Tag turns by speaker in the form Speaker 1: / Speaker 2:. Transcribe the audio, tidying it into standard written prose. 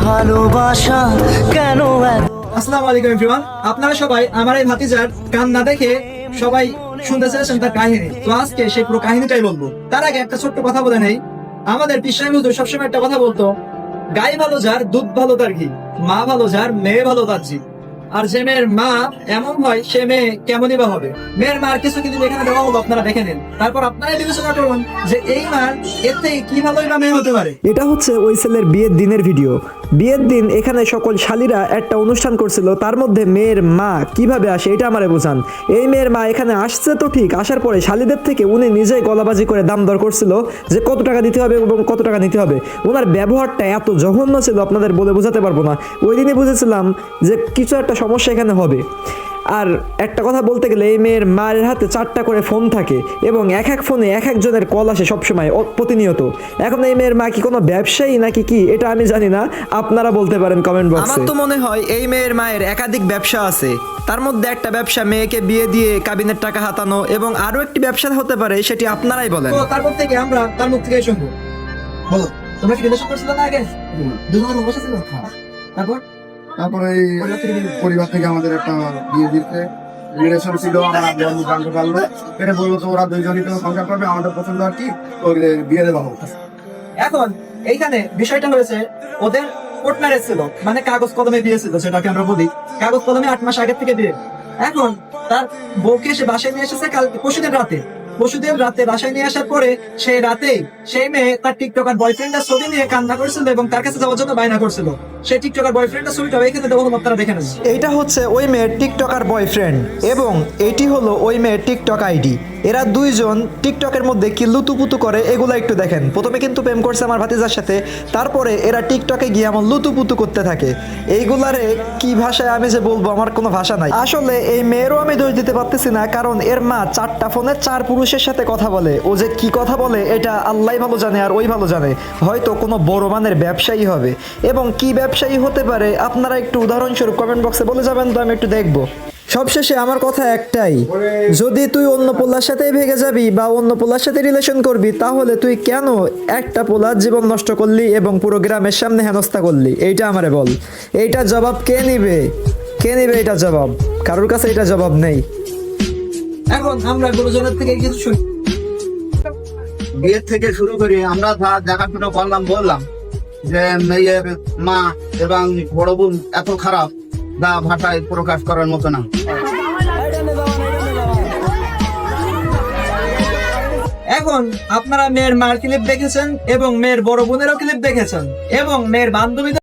Speaker 1: ভালোবাসা কেন
Speaker 2: আসসালামু আলাইকুম এভরিওয়ান, আপনারা সবাই আমার এই ভাতিজার কান্না দেখে সবাই শুনতে চেয়েছেন তার কাহিনী। তো আজকে সেই পুরো কাহিনীটাই বলবো। তার আগে একটা ছোট্ট কথা বলে নেই, আমাদের পিসাই হুজুর সবসময় একটা কথা বলতো, গাই ভালো যার দুধ ভালো তার ঘি, মা ভালো যার মেয়ে ভালো তার জি। আর যে মেয়ের মা এমন হয় সে মেয়ে কেমনই বা হবে। মেয়ের মার কিছু কিন্তু এখানে দেওয়া হলো, আপনারা দেখে নিন, তারপর আপনারাই বিবেচনা করুন যে এই মার এতে কি ভালোই বা মেয়ে হতে পারে।
Speaker 3: এটা হচ্ছে ওই ছেলের বিয়ের দিনের ভিডিও। বিয়ের দিন এখানে সকল শালীরা একটা অনুষ্ঠান করছিল, তার মধ্যে মেয়ের মা কিভাবে আসে এটা আমারে বোঝান। এই মেয়ের মা এখানে আসছে তো ঠিক, আসার পরে শালীদের থেকে উনি নিজেই গলাবাজি করে দাম দর করছিল যে কত টাকা দিতে হবে এবং কত টাকা নিতে হবে। ওনার ব্যবহারটা এত জঘন্য ছিল আপনাদের বলে বোঝাতে পারবো না। ওই দিনই বুঝেছিলাম যে কিছু একটা সমস্যা এখানে হবে। আর একটা কথা বলতে গেলে এই মেয়ের মায়ের হাতে 4টা করে ফোন থাকে এবং এক এক ফোনে এক একজনের কল আসে সবসময় প্রতিনিয়ত। এখন এই মেয়ের মা কি কোনো ব্যবসায়ী নাকি কি এটা আমি জানি না, আপনারা বলতে পারেন কমেন্ট বক্সে। আমার তো মনে হয় এই মেয়ের মায়ের একাধিক ব্যবসা আছে, তার মধ্যে একটা ব্যবসা মেয়েকে বিয়ে দিয়ে কাবিনের টাকা হাতানো, এবং আরো একটি ব্যবসা হতে পারে, সেটি আপনারাই বলেন।
Speaker 2: তো তারপর থেকে আমরা তার মুখ থেকে শুনবো। বলো, তোমরা কি রিলেশন করছিলে না আগে? দুজন বসেছিল।
Speaker 4: তারপরে এই পরিবার থেকে আমাদের একটা বিয়ে দিতে রিলেশন ছিল, আমার বন্ধু জানতে পারলো, এটা বললো তো ওরা দুইজনই তো সংসার করবে, আমাদের পছন্দ আর কি, তো বিয়ে দেওয়া হোক।
Speaker 2: এখন এইখানে বিষয়টা হয়েছে ওদের কোর্ট ম্যারেজ ছিল, মানে কাগজ কলমে বিয়ে ছিল, সেটাকে আমরা বলি কাগজ কলমে 8 মাস আগের থেকে বিয়ে। এখন তার বউকে সে বাসায় নিয়ে এসেছে কাল পরশুদিন রাতে বাসায় নিয়ে আসার পরে সেই রাতেই সেই মেয়ে তার টিকটকার বয়ফ্রেন্ডের ছবি নিয়ে কান্না করছিল এবং তার কাছে যাওয়ার জন্য বায়না করছিল। সেই টিকটকার বয়ফ্রেন্ডের ছবিটা এখানে দেবো, আপনারা দেখে নেন।
Speaker 3: এইটা হচ্ছে ওই মেয়ের টিকটকার বয়ফ্রেন্ড এবং এইটি হলো ওই মেয়ের টিকটক আইডি। এরা দুইজন টিকটকের মধ্যে কি লুতুপুতু করে এগুলা একটু দেখেন। প্রথমে কিন্তু প্রেম করছে আমার ভাতিজার সাথে, তারপরে এরা টিকটকে গিয়ে এমন লুতুপুতু করতে থাকে। এইগুলারে কি ভাষায় আমি যে বলবো, আমার কোনো ভাষা নাই। আসলে এই মেয়েরও আমি দোষ দিতে পারতেছি না, কারণ এর মা 4টা ফোনে 4 পুরুষের সাথে কথা বলে। ও যে কি কথা বলে এটা আল্লাহ ভালো জানে, আর ওই ভালো জানে। হয়তো কোনো বড় মানের ব্যবসায়ী হবে, এবং কি ব্যবসায়ী হতে পারে আপনারা একটু উদাহরণস্বরূপ কমেন্ট বক্সে বলে যাবেন, তো আমি একটু দেখবো। সবশেষে আমার কথা একটাই, যদি তুই অন্য পোলার সাথে ভেগে যাবি বা অন্য পোলার সাথে রিলেশন করবি, তাহলে তুই কেন একটা পোলার জীবন নষ্ট করলি এবং পুরো গ্রামের সামনে হেনস্থা করলি? এইটা আমারে বল। এইটা জবাব কে নিবে? এটা জবাব কারোর কাছে, এটা জবাব নেই।
Speaker 2: এখন আমরা গুরুজনের থেকে কিছু শুনি।
Speaker 4: বিয়ের থেকে শুরু করে আমরা দেখাশোনা করলাম, বললাম যে মেয়ের মা এবং বড় বোন এত খারাপ, যা ভাষায় প্রকাশ করার মতো না।
Speaker 2: এখন আপনারা মেয়ের মার ক্লিপ দেখেছেন এবং মেয়ের বড় বোনেরও ক্লিপ দেখেছেন এবং মেয়ের বান্ধবীদের